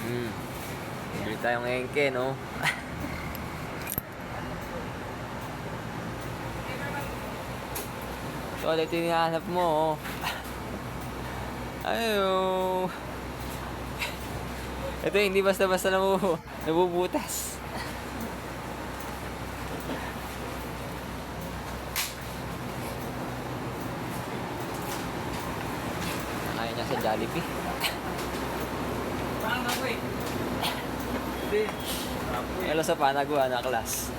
Bili tayong engke, no? So, ito yung hinahanap mo, oh. Ayaw. Ito hindi basta-basta nabubutas. Nakain niya sa Jollibee. Pangapoy. Hindi. Hello sa Panagua na class.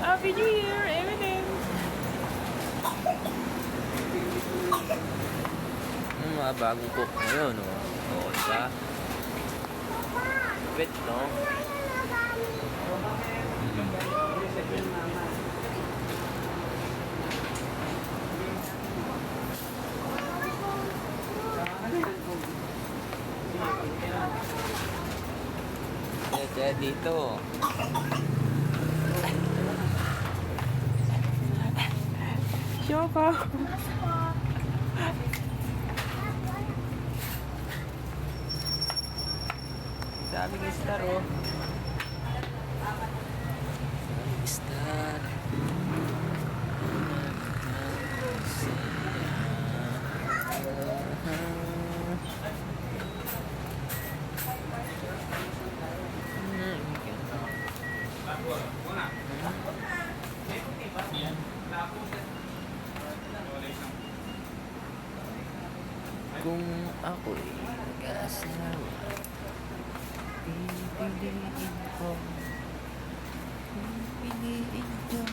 Happy New Year, Eminem! Mga bagong cook ngayon, no? Oo, isa. Wait, no? Dito. Shoko. Daming star, oh. Daming star. Kung ako'y nag-asawa, pipiliin ko, pipiliin ko,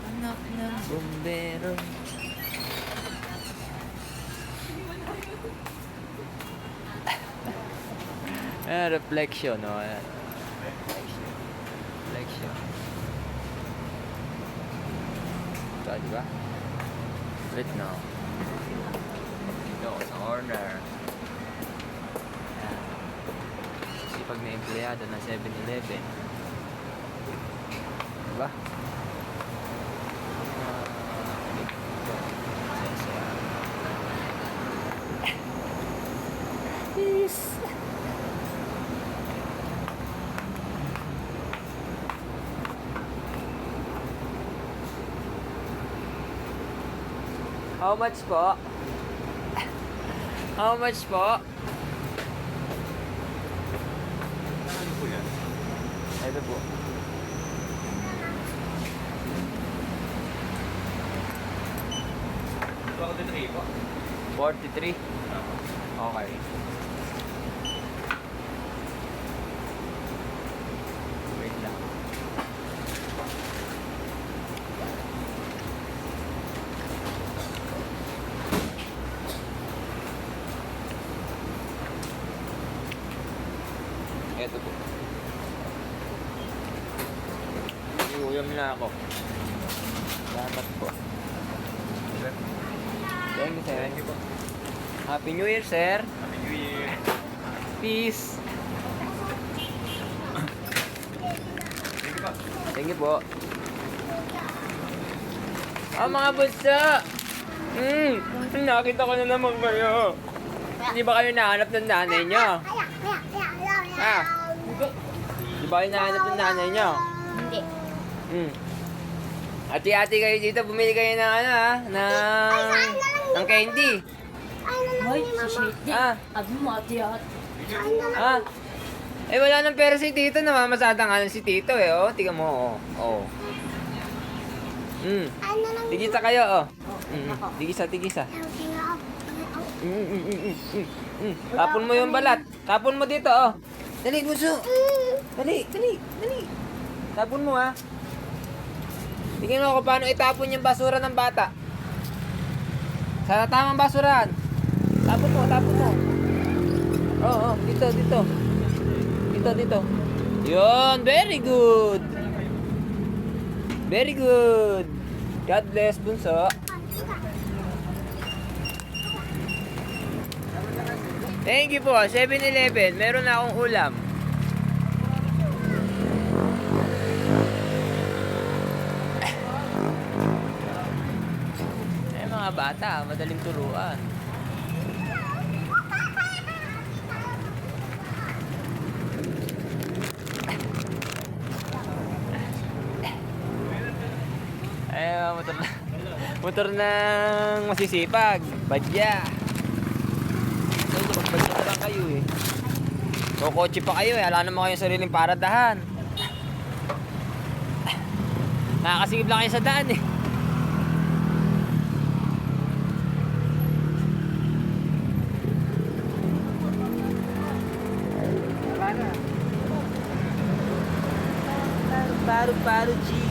anak ng bombero. Reflection, no? Reflection. Ito, diba? Wait, no? Ito, sa corner. Ayan. Kasi pag may empleyado ng 7-Eleven, diba? Peace! How much po? How much po? Ano po yan? Ito po. Ito ako din 3 po. 43? Okay. Wait lang. Ito po. Iuyam na ako. Salamat po. Thank you, sir. Thank you po. Happy New Year, sir. Happy New Year. Peace. Thank you po. Thank you po. Mga bunso! Nakita ko na naman kayo. Hindi ba kayo nahanap ng nanay nyo? Hindi. Di ba kayo nahanap ng nanay nyo? Hindi. Ati-ati kayo dito, bumili kayo ng ano ha? Ng candy. Hoy, si Shady. Ah. Abi mo, ati-ati. Ah. Eh wala nang pera si Tito, namamasada nga lang si Tito eh, oh. Tingnan mo, oh. Tigisa kayo, oh. Tigisa. Tapon mo yung balat. Tapon mo dito, oh. Dali, buso. Dali. Tapon mo, ha. Tingnan mo kung paano itapon yung basura ng bata. Sa tamang basurahan. Tapon mo. Oo, dito. Dito. Yun, very good. God bless, bunso. Thank you po. 7-Eleven. Meron na akong ulam. Eh mga bata, madaling turuan. Ay, motor ng masisipag. Badya. Magbadya na lang kayo eh. Kokotse pa kayo eh. Wala naman kayong sariling paradahan. Nakakasigib lang kayo sa daan eh. Paru-paru G.